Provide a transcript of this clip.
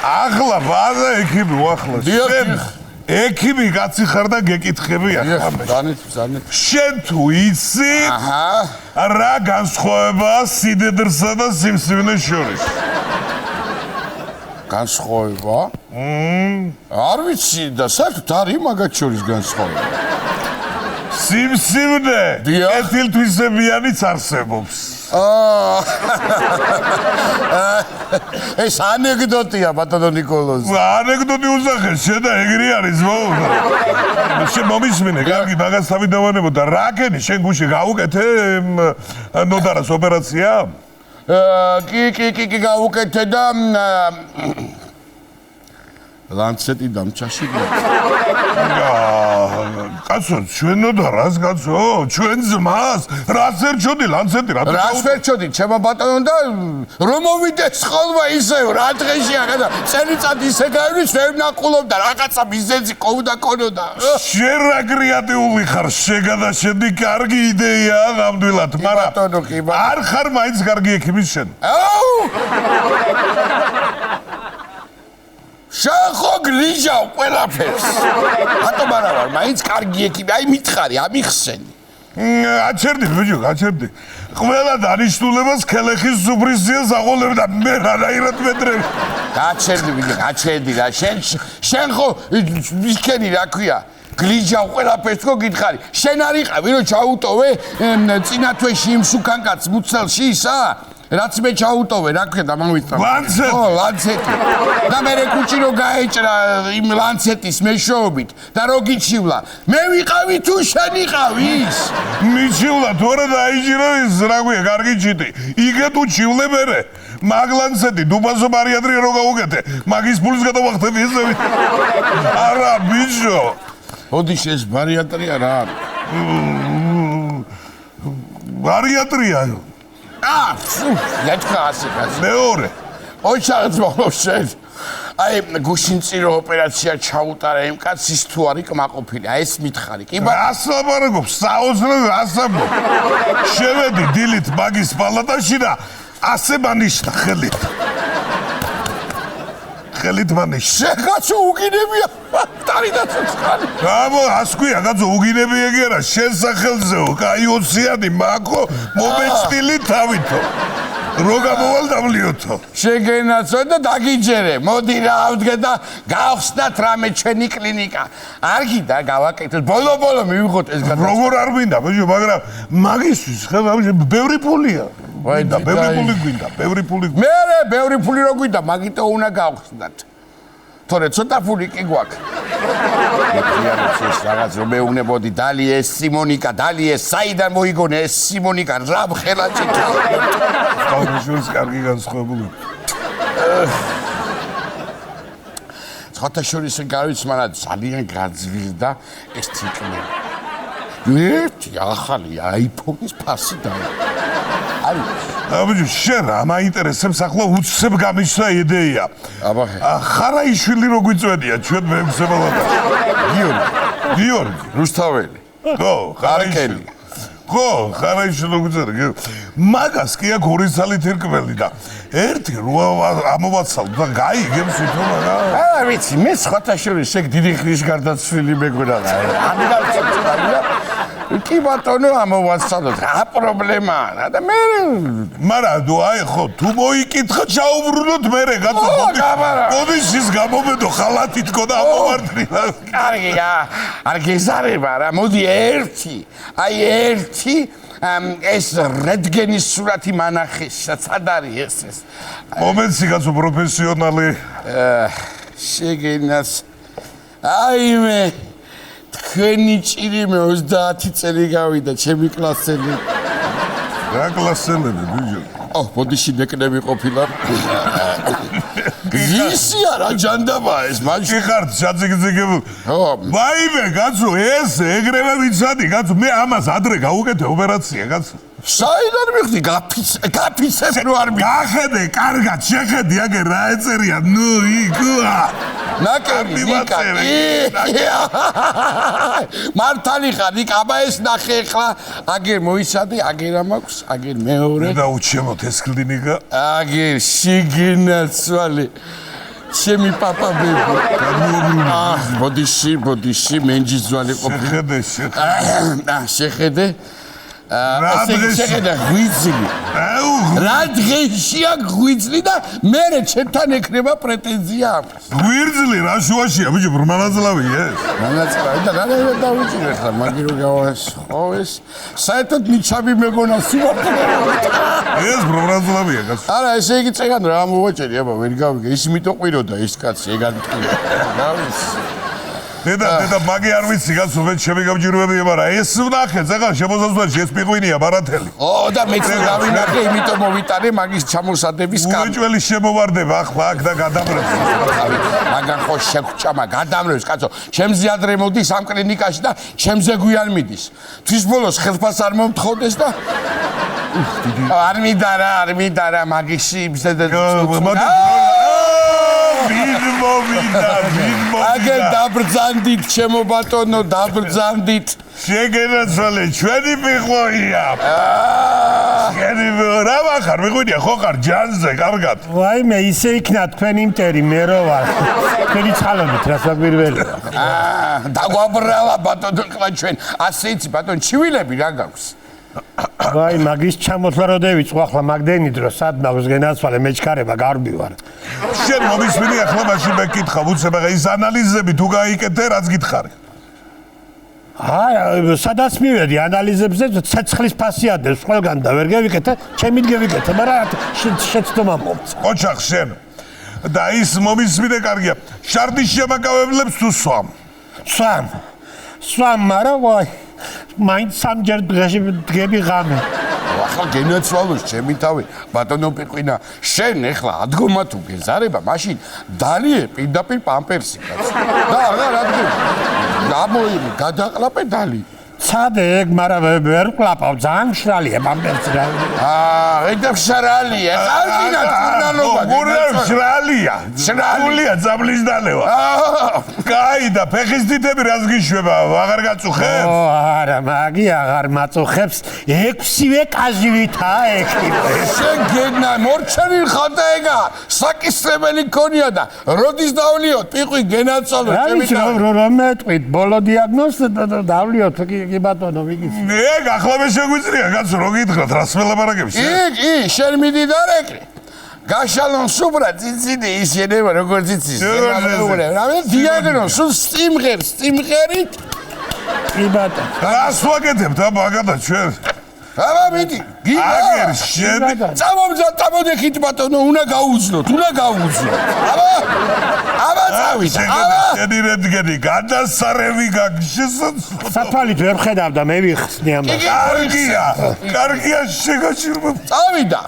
ახლა ბაზა ექიმი ვახლა. შენ ექიმი კაცი ხარ და გეკითხები ახლა. ზანეთ. შენ თუ იცი? რა განსხვავებაა სიდიდრსა და სიმსივნეს შორის? განსხვავება? არ ვიცი და საერთოდ არის მაგათ შორის განსხვავება. სიმსივნე კეთილთვისებიანიც არსებობს. ეს ანეკდოტია ბატონო ნიკოლოზ. ანეკდოტი უზახეს, შენ და ეგრე არის მოუნა. შენ მომისმინე, კარგი მაგას თავი დავანებო და რა გენი შენ გუში გაუკეთე ნოდარას ოპერაცია? კი გაუკეთე და ლანცეტი დამჩაში. კაცო, ჩვენ ნოდარას კაცო, ჩვენ ძმას, რას ერჩოდი ლანცეტი რა? რას ვერჩოდი, ჩემო ბატონო და რომ მოვიდეს ხოლმე ისევ რა დღეშია და წელიწად ისე გაივლის ვერ ნაყულობდა რაღაცა მიზეზი კონოდა. შენ რა კრეატიული ხარ, შეგადაშენდი კარგი იდეაა ნამდვილად, მაგრამ არ ხარ მაინც კარგი ექიმი შენ. შენ ხო გლიჟავ ყველაფერს. ბატონო არა ვარ, მაინც კარგი ექიმი, აი მითხარი, ამიხსენი. აჩერდი ბიჭო, აჩერდი. ყველა დანიშნულებას ქელეხის სუპრიზიას აყოლებ და მე რანაირად მეტრები. გაჩერდი ბიჭო, გაჩერდი რა. შენ ხო მისქენი რა ქვია? გლიჯავ ყველაფერს ხო გითხარი. შენ არ იყავი რომ ჩაუტოვე წინა თვეში იმ სუკანკაც მუცელში ისა? რაც მე ჩაუტოვე, რა ქვია და მომიწვა. ლანცეტი. ლანცეტი. და მე კუჭი რო გაეჭრა იმ ლანცეტის მეშვეობით და რო გიჩივლა. მე ვიყავი თუ შენ იყავის? მიჩივლა თორე დაიჭირა ის რა ქვია, კარგი ჩიტი. იგე თუ ჩივლე მერე. მაგ ლანცეტი დუბაზო ბარიატრია რო გაუკეთე. მაგის ფულს გადავახტები ესევი. არა ბიჭო. ოდიშ ეს ბარიატრია რა არის? ბარიატრია. ლეთქა ასე. მეორე. ოჩაღს მოშენ. აი გუშინწირო ოპერაცია ჩაუტარა იმ კაცის თუ არის კმაყოფილი. აი ეს მითხარი. კი ბა ასაბარგობს, საოცრად ასაბო. შევედი დილით მაგის პალატაში და ასე მანიშნა ხელით. ხელით მანიშნა. შეგაცო უგინებია. ტარიდა ცოცხალი. გამო, ასკვია, კაცო, უგინებია კი არა, შენ სახელზეო, კაი 20-იანი მაქო, მომეწტილი თავითო. რო გამოვალ დამლიოთო. შეგენაცო და დაგიჯერე. მოდი რა ავდგე და გავხსნათ რამე ჩვენი კლინიკა. არ გიდა გავაკეთოთ. ბოლო მივიღოთ ეს გადაწყვეტა. როგორ არ მინდა, ბიჭო, მაგრამ მაგისთვის ხება ბევრი ფულია. და ბევრი ფული. მე ბევრი ფული რო გვიდა, მაგიტო უნდა გავხსნათ. თორე ცოტა ფული კი გვაქვს. ეს რაღაც რომ მეუნებოდი დალიე სიმონიკა, დალიე საიდან მოიგონე ეს სიმონიკა, რა ხელაჭი თავი. თავშოს კარგი განსხვავებული. ხოთაშორის გავიცმარა ძალიან გაძვირდა ეს ციკლი. ერთი ახალი iPhone-ის ფასი და აბიჯო, შენ რა მაინტერესებს ახლა უცებ გამიშვა იდეა. ხარაიშვილი რო გვიწვედია ჩვენ მემსებალადა. გიორგი, რუსთაველი. ხო, ხარაიშვილი. ხო, ხარაიშვილი რო გვიწვედია. მაგას კი აქ ორი ძალით ერკველი და ერთი რო ამოვაცალ და გაიგებს უთო რა. არა ვიცი, მე ხოთაშორის ეგ დიდი ხნის გარდაცვლილი მეგონა. კი ბატონო ამოვაცალოთ, რა პრობლემაა და მე მაგრამ აი ხო თუ მოიკითხა ჩაუბრუნოთ მერე კაცო მოდის ის გამომედო ხალათი თქო და ამოვარდნი კარგია არ გეზარება რა მოდი ერთი ეს რენტგენის სურათი მანახეს სად არის ეს მომენტი კაცო პროფესიონალი შეგენას აიმე თქვენი ჭირიმე 30 წელი გავიდა ჩემი კლასელი. რა კლასელები ბიჭო? ბოდიში დეკნები ყოფილა. ისია რა ჯანდაბა ეს მაშინ ხართ ჩაძიგძიგებული. ვაიმე კაცო ეს ეგრევე ვიცადი კაცო მე ამას ადრე გავუკეთე ოპერაცია კაცო. საიდან მიხდი გაფიცებ რო არ გახედე კარგად შეხედი აგერ რა ეწერია ნუ იგოა ნაკები მართალი ხარ იქ აბა ეს ნახე ხლა აგერ მოიცადე აგერ ამაქვს აგერ მეორე და უჩემოთ ეს კლინიკა აგერ შიგინაცვალი ჩემი papa ბებო. ბოდიში, მენჯის ძვალი ყოფილი. შეხედე. შეხედე ღვიძლი. რა დღეშია ღვიძლი და მე ჩემთან ეკნება პრეტენზია აქვს. ღვიძლი რა შუაშია, ბიჭო, ბრმანაძლავია ეს. მანაცლავი და რა დავიჭირე ხა, მაგირო გავასხოვეს. საერთოდ მიჩაბი მეგონა სიმართლე. ეს ბრმანაძლავია კაცო. არა, ესე იგი წეგან რა მოვაჭერი, აბა, ვერ გავიგე. ის მიტოყვიროდა ეს კაცი, ეგ არიტყვირა. დავის. დედა მაგი არ ვიცი კაცო, მე ჩემი გამჭირვებია, მაგრამ ეს ვნახე, ზაღა შემოსასვლელში ეს პიღვინია ბარათელი. და მეც დავინახე, იმიტომ მოვიტანე მაგის ჩამოსადების კარ. უეჭველი შემოვარდება ახლა აქ და გადამრევს. მაგან ხო შეგჭამა, გადამრევს კაცო. ჩემზე ადრე მოდის ამ კლინიკაში და ჩემზე გვიან მიდის. თვის ბოლოს ხელფას არ მომთხოვდეს და არ მინდა რა მაგისი იმსა და აგერ დაბრძანდით ჩემო ბატონო დაბრძანდით შეგენაცვალე ჩვენი პიღვია რა ვახარ მიგვიდია ხო ხარ ჯანზე კარგად ვაიმე ისე იქნა თქვენი მტერი მე რო ვარ თქვენი ცხალობით რა საგვირველია დაგვაბრალა ბატონო ხლა ჩვენ ასე იცი ბატონო ჩივილები რა გაქვს ვაი მაგის ჩამოთვლა რო დავიწყო ახლა მაგდენი დრო სად მაქვს გენაცვალე მეჩქარება გარბი ვარ შენ მომისმინე ახლა მაშინ მეკითხა უცებ ახლა ის ანალიზები თუ გაიკეთე რაც გითხარი სადაც მივედი ანალიზებზე ცეცხლის ფასიადებს ყველგან და ვერ გავიკეთე ჩემით გავიკეთე მაგრამ შეცდომა მომცა ოჩახ შენ და ის მომისმინე კარგია შარდის შემაკავებლებს თუ სვამ მაგრამ ვაი მაინც სამჯერ დღეში დგები ღამე ახლა გენაცვალოს ჩემი თავი ბატონო პიყვინა შენ ახლა ადგომა თუ გეზარება მაშინ დალიე პირდაპირ პამპერსი კაცო და აღარ ადგილი გამოირი გადაყლაპე დალი ცადე ეგ მაგრამ ვერ ყლაპავ ძალიან მშრალია პამპერსი რა ეგ და მშრალია ხალხინა თუნდანობა მშრალია ძაბლის დალევა კაი და ფეხის დიდები რას გიშვება აღარ გაწუხებს არა მაგი აღარ მაწუხებს 6-ვე კაჟივითა ეკიპე შენ გენა მორჩენი ხადა ეგა საკისრებელი ქონია და როდის დავლიოთ პიყვი გენაცვალო ჩემი რომ მეტყვით ბოლო დიაგნოზი დავლიოთ კი ბატონო ვიგიცი ეგ ახლა მე შეგვიძლია კაცო რო გითხრათ რას მელაპარაკებს კი შენ მიდი და რეკრე გაშალონ სუბრა ძინძინი ისენება როგორც იცის რამე დიაგნოზ სულ სიმღერით კი ბატონო რას ვაკეთებთ აბა ჩვენ აბა მიდი აგერ შენ წამოდეხით ბატონო უნდა გაუძლოთ აბა წავიდა შენი რედგენი გადასარევი გაგშესა საფალით ვერ ხედავდა მე ვიხსნი ამას კარგია შეგაჭირვა წავიდა